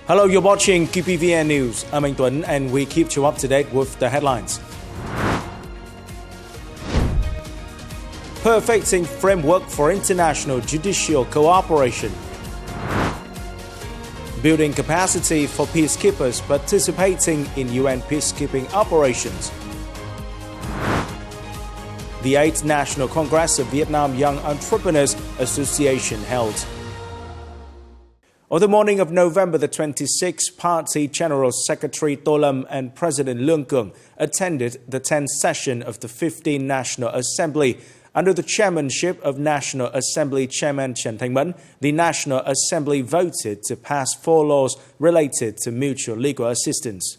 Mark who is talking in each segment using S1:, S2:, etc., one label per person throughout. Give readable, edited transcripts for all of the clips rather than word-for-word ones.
S1: Hello, you're watching QPVN News. I'm Anh Tuấn and we keep you up to date with the headlines. Perfecting framework for international judicial cooperation. Building capacity for peacekeepers participating in UN peacekeeping operations. The 8th National Congress of Vietnam Young Entrepreneurs Association held. On the morning of November the 26th, Party General Secretary To Lâm and President Lương Cường attended the 10th session of the 15th National Assembly. Under the chairmanship of National Assembly Chairman Trần Thanh Mẫn, the National Assembly voted to pass 4 laws related to mutual legal assistance.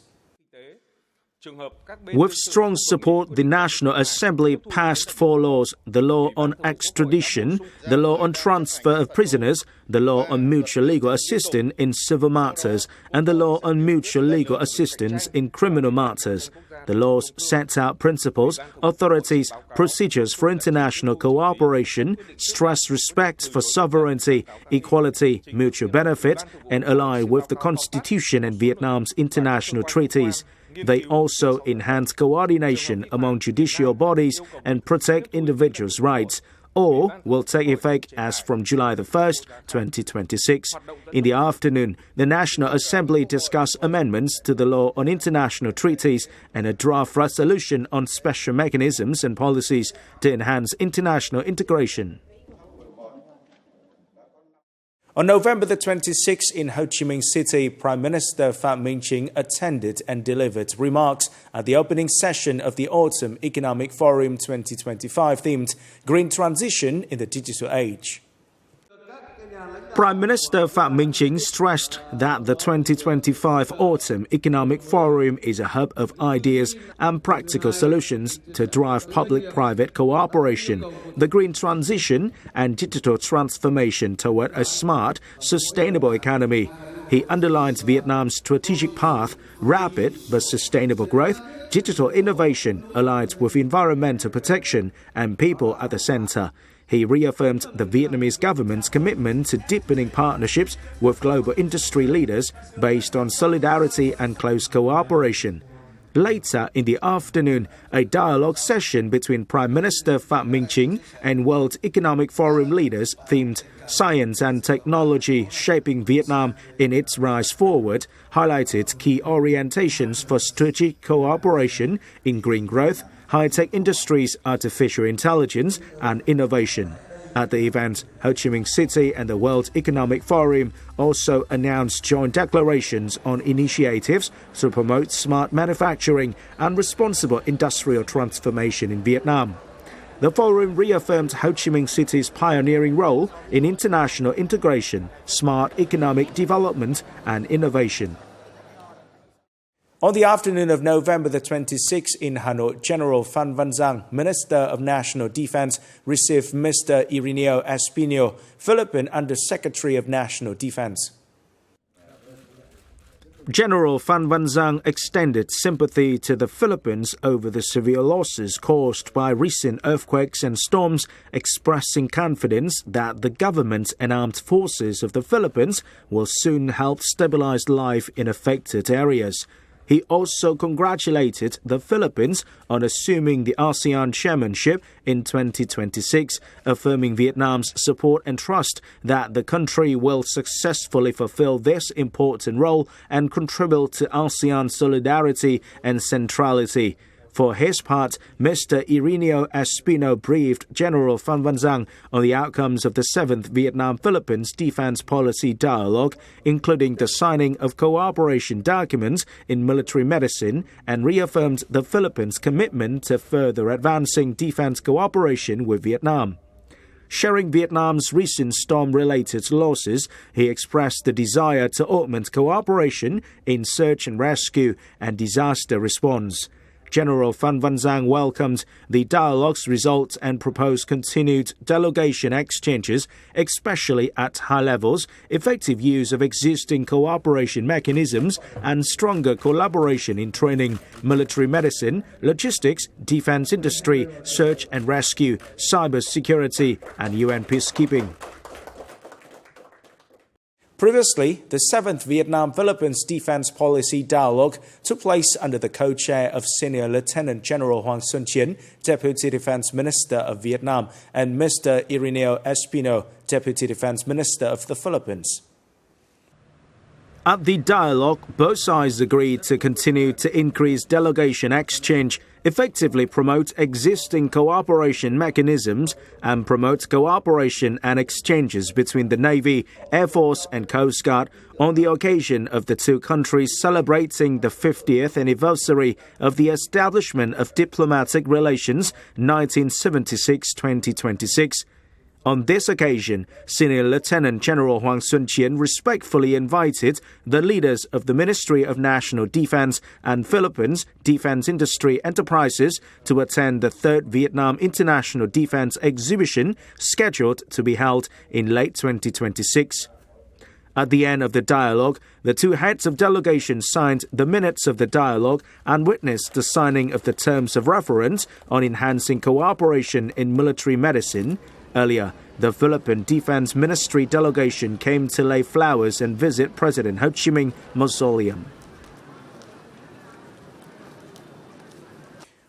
S2: With strong support, the National Assembly passed 4 laws: the law on extradition, the law on transfer of prisoners, the law on mutual legal assistance in civil matters, and the law on mutual legal assistance in criminal matters. The laws set out principles, authorities, procedures for international cooperation, stress respect for sovereignty, equality, mutual benefit, and align with the Constitution and Vietnam's international treaties. They also enhance coordination among judicial bodies and protect individuals' rights. All will take effect as from July the 1st, 2026. In the afternoon, the National Assembly discussed amendments to the law on international treaties and a draft resolution on special mechanisms and policies to enhance international integration.
S1: On November the 26th in Ho Chi Minh City, Prime Minister Phạm Minh Chính attended and delivered remarks at the opening session of the Autumn Economic Forum 2025 themed Green Transition in the Digital Age.
S2: Prime Minister Phạm Minh Chính stressed that the 2025 Autumn Economic Forum is a hub of ideas and practical solutions to drive public-private cooperation, the green transition and digital transformation toward a smart, sustainable economy. He underlines Vietnam's strategic path: rapid but sustainable growth, digital innovation aligned with environmental protection, and people at the center. He reaffirmed the Vietnamese government's commitment to deepening partnerships with global industry leaders based on solidarity and close cooperation. Later in the afternoon, a dialogue session between Prime Minister Phạm Minh Chính and World Economic Forum leaders themed Science and Technology Shaping Vietnam in its Rise Forward highlighted key orientations for strategic cooperation in green growth, high-tech industries, artificial intelligence, and innovation. At the event, Ho Chi Minh City and the World Economic Forum also announced joint declarations on initiatives to promote smart manufacturing and responsible industrial transformation in Vietnam. The forum reaffirmed Ho Chi Minh City's pioneering role in international integration, smart economic development, and innovation.
S1: On the afternoon of November the 26th in Hanoi, General Phan Văn Giang, Minister of National Defense, received Mr. Irineo Espino, Philippine Under-Secretary of National Defense.
S2: General Phan Văn Giang extended sympathy to the Philippines over the severe losses caused by recent earthquakes and storms, expressing confidence that the government and armed forces of the Philippines will soon help stabilize life in affected areas. He also congratulated the Philippines on assuming the ASEAN chairmanship in 2026, affirming Vietnam's support and trust that the country will successfully fulfill this important role and contribute to ASEAN solidarity and centrality. For his part, Mr. Irineo Espino briefed General Phan Văn Giang on the outcomes of the 7th Vietnam-Philippines Defense Policy Dialogue, including the signing of cooperation documents in military medicine, and reaffirmed the Philippines' commitment to further advancing defense cooperation with Vietnam. Sharing Vietnam's recent storm-related losses, he expressed the desire to augment cooperation in search and rescue and disaster response. General Phan Văn Giang welcomed the dialogue's results and proposed continued delegation exchanges, especially at high levels, effective use of existing cooperation mechanisms, and stronger collaboration in training, military medicine, logistics, defense industry, search and rescue, cyber security, and UN peacekeeping.
S1: Previously, the 7th Vietnam-Philippines Defense Policy Dialogue took place under the co-chair of Senior Lieutenant General Hoàng Xuân Chiến, Deputy Defense Minister of Vietnam, and Mr. Irineo Espino, Deputy Defense Minister of the Philippines.
S2: At the dialogue, both sides agreed to continue to increase delegation exchange, effectively promote existing cooperation mechanisms, and promote cooperation and exchanges between the Navy, Air Force, and Coast Guard on the occasion of the two countries celebrating the 50th anniversary of the establishment of diplomatic relations 1976-2026. On this occasion, Senior Lieutenant General Hoàng Xuân Chiến respectfully invited the leaders of the Ministry of National Defense and Philippines Defense Industry Enterprises to attend the 3rd Vietnam International Defense Exhibition scheduled to be held in late 2026. At the end of the dialogue, the two heads of delegation signed the minutes of the dialogue and witnessed the signing of the terms of reference on enhancing cooperation in military medicine. Earlier, the Philippine Defense Ministry delegation came to lay flowers and visit President Ho Chi Minh Mausoleum.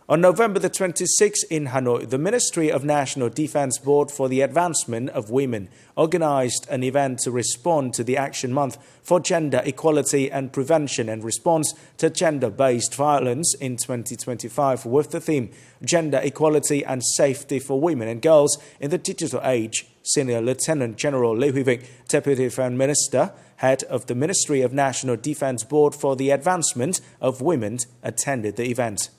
S1: On November the 26th in Hanoi, the Ministry of National Defense Board for the Advancement of Women organized an event to respond to the Action Month for Gender Equality and Prevention and Response to Gender-Based Violence in 2025 with the theme Gender Equality and Safety for Women and Girls in the Digital Age. Senior Lieutenant General Lê Huy Vịnh, Deputy Defense Minister, head of the Ministry of National Defense Board for the Advancement of Women, attended the event.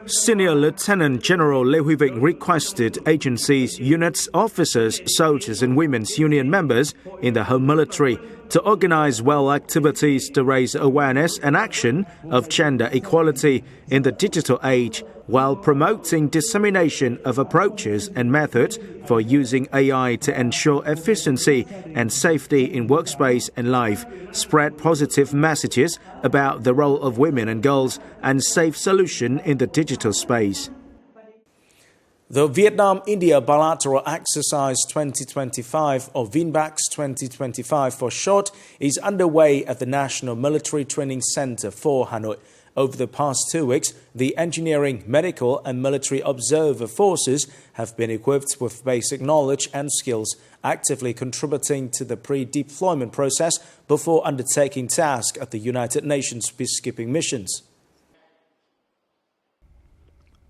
S2: Senior Lieutenant General Lê Huy Vịnh requested agencies, units, officers, soldiers and women's union members in the home military to organize activities to raise awareness and action of gender equality in the digital age while promoting dissemination of approaches and methods for using AI to ensure efficiency and safety in workspace and life, spread positive messages about the role of women and girls, and safe solution in the digital space.
S1: The Vietnam-India Bilateral Exercise 2025, or VINBAX 2025 for short, is underway at the National Military Training Center for Hanoi. Over the past 2 weeks, the engineering, medical and military observer forces have been equipped with basic knowledge and skills, actively contributing to the pre-deployment process before undertaking tasks at the United Nations peacekeeping missions.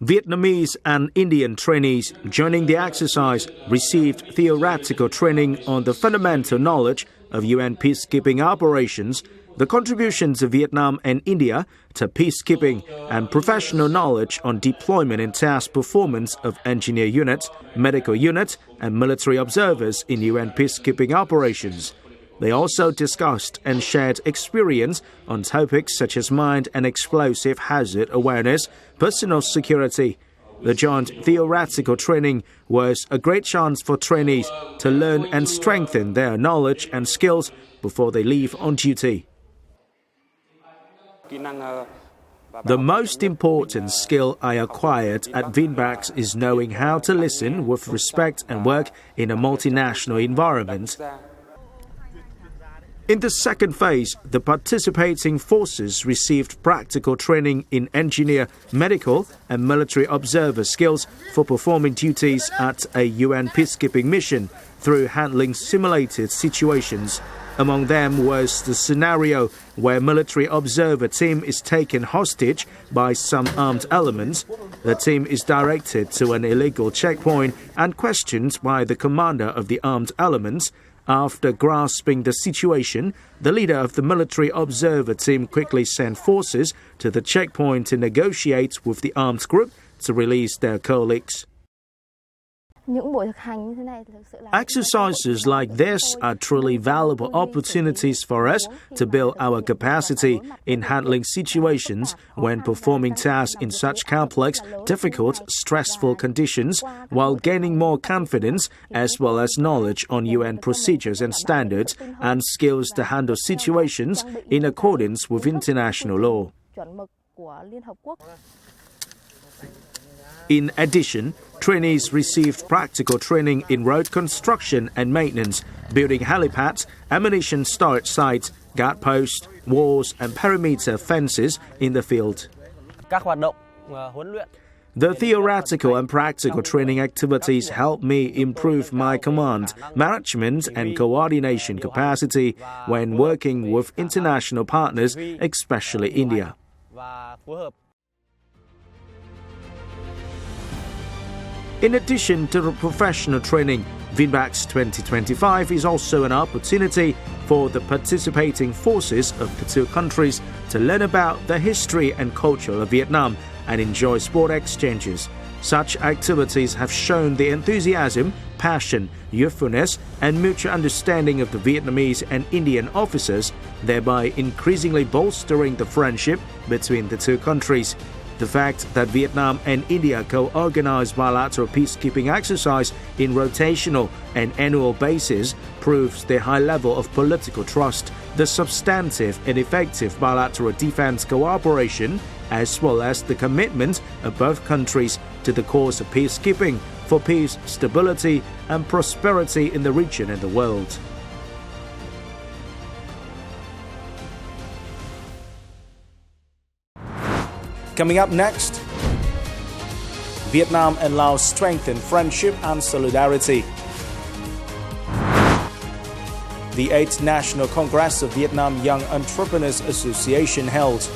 S2: Vietnamese and Indian trainees joining the exercise received theoretical training on the fundamental knowledge of UN peacekeeping operations, the contributions of Vietnam and India to peacekeeping, and professional knowledge on deployment and task performance of engineer units, medical units, and military observers in UN peacekeeping operations. They also discussed and shared experience on topics such as mine and explosive hazard awareness, personal security. The joint theoretical training was a great chance for trainees to learn and strengthen their knowledge and skills before they leave on duty. The most important skill I acquired at VINBAX is knowing how to listen with respect and work in a multinational environment. In the second phase, the participating forces received practical training in engineer, medical, and military observer skills for performing duties at a UN peacekeeping mission through handling simulated situations. Among them was the scenario where military observer team is taken hostage by some armed elements. The team is directed to an illegal checkpoint and questioned by the commander of the armed elements. After grasping the situation, the leader of the military observer team quickly sent forces to the checkpoint to negotiate with the armed group to release their colleagues. Exercises like this are truly valuable opportunities for us to build our capacity in handling situations when performing tasks in such complex, difficult, stressful conditions, while gaining more confidence as well as knowledge on UN procedures and standards and skills to handle situations in accordance with international law. In addition, Trainees received practical training in road construction and maintenance, building helipads, ammunition storage sites, guard posts, walls and perimeter fences in the field. The theoretical and practical training activities help me improve my command, management and coordination capacity when working with international partners, especially India. In addition to the professional training, VinBax 2025 is also an opportunity for the participating forces of the two countries to learn about the history and culture of Vietnam and enjoy sport exchanges. Such activities have shown the enthusiasm, passion, youthfulness, and mutual understanding of the Vietnamese and Indian officers, thereby increasingly bolstering the friendship between the two countries. The fact that Vietnam and India co-organize bilateral peacekeeping exercise in rotational and annual basis proves the high level of political trust, the substantive and effective bilateral defense cooperation, as well as the commitment of both countries to the cause of peacekeeping for peace, stability, and prosperity in the region and the world.
S1: Coming up next, Vietnam and Laos strengthen friendship and solidarity. The 8th National Congress of Vietnam Young Entrepreneurs Association held.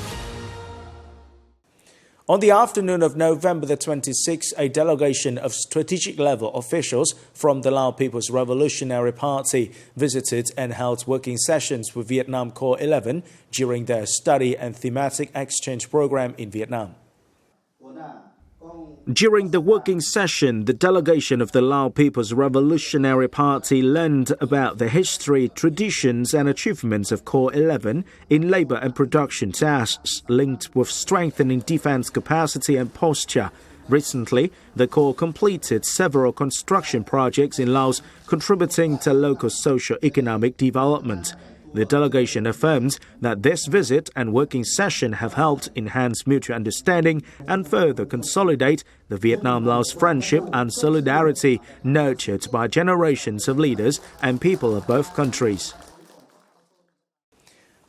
S1: On the afternoon of November the 26th, a delegation of strategic-level officials from the Lao People's Revolutionary Party visited and held working sessions with Vietnam Core 11 during their study and thematic exchange program in Vietnam.
S2: During the working session, the delegation of the Lao People's Revolutionary Party learned about the history, traditions and achievements of Core 11 in labor and production tasks linked with strengthening defense capacity and posture. Recently, the Corps completed several construction projects in Laos, contributing to local socio-economic development. The delegation affirmed that this visit and working session have helped enhance mutual understanding and further consolidate the Vietnam-Laos friendship and solidarity nurtured by generations of leaders and people of both countries.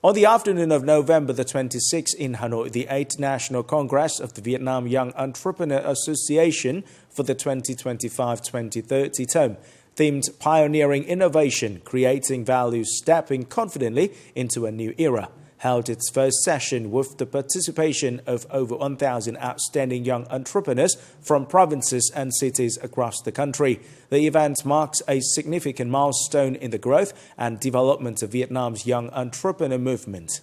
S1: On the afternoon of November the 26th in Hanoi, the 8th National Congress of the Vietnam Young Entrepreneur Association for the 2025-2030 term themed Pioneering Innovation, Creating Value, Stepping Confidently into a New Era, held its first session with the participation of over 1,000 outstanding young entrepreneurs from provinces and cities across the country. The event marks a significant milestone in the growth and development of Vietnam's young entrepreneur movement.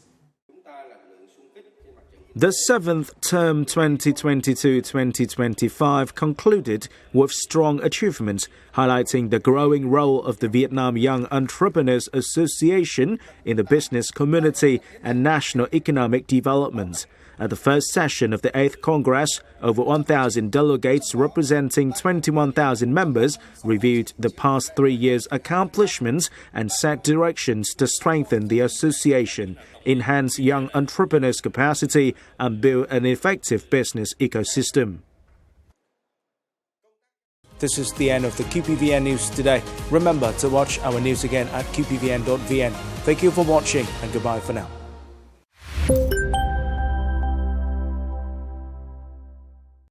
S2: The 7th term 2022-2025 concluded with strong achievements, highlighting the growing role of the Vietnam Young Entrepreneurs Association in the business community and national economic development. At the first session of the 8th Congress, over 1,000 delegates representing 21,000 members reviewed the past 3 years' accomplishments and set directions to strengthen the association, enhance young entrepreneurs' capacity, and build an effective business ecosystem.
S1: This is the end of the QPVN News today. Remember to watch our news again at qpvn.vn. Thank you for watching and goodbye for now.